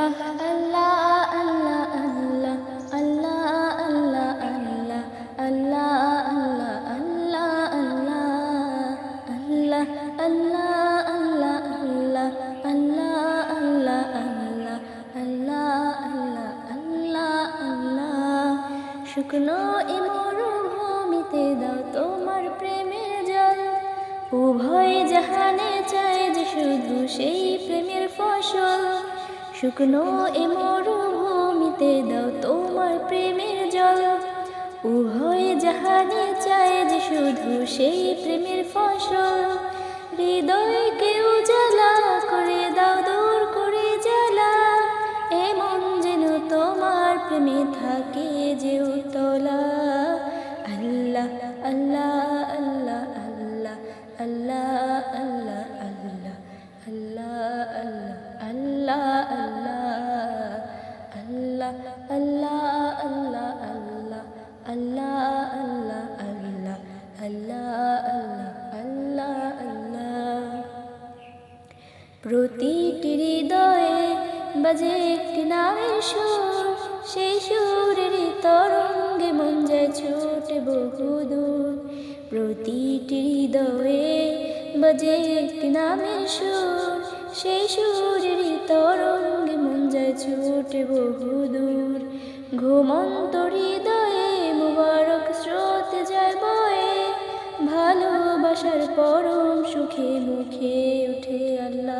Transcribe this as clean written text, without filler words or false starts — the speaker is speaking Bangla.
আল্লাহ আল্লাহ আল্লাহ আল্লাহ আল্লাহ আল্লাহ আল্লাহ আল্লাহ আল্লাহ আল্লাহ আল্লাহ আল্লাহ আল্লাহ আল্লাহ আল্লাহ আল্লাহ শুকনো এ মরুভূমিতে দাও তোমার প্রেমের জল উভয় জাহানে চায় যে শুধু সেই প্রেমের ফসল শুকনো এ মরুভূমিতে দাও তোমার প্রেমের জল উভয় জাহানে চায় যে শুধু সেই প্রেমের ফসল হৃদয়কে উজালা করে দাও দূর করে জ্বালা এমন যেন তোমার প্রেমে থাকে যে উতলা আল্লাহ আল্লাহ আল্লাহ আল্লাহ আল্লাহ আল্লাহ আল্লাহ আল্লাহ আল্লাহ আল্লাহ আল্লাহ আল্লাহ আল্লাহ আল্লাহ আল্লাহ আল্লাহ আল্লাহ প্রতিটি হৃদয়ে বাজে একটি নামের সুর সেই সুরের তরঙ্গে মন যায় ছুটে বহুদূর প্রতিটি হৃদয়ে বাজে একটি নামের সুর সেই সুরের তরঙ্গে মন যায় ছুটে বহুদূর ঘুমন্ত হৃদয়ে মুবারক স্রোত যায় বয়ে ভালোবাসার পরম সুখে মুখে উঠে আল্লাহ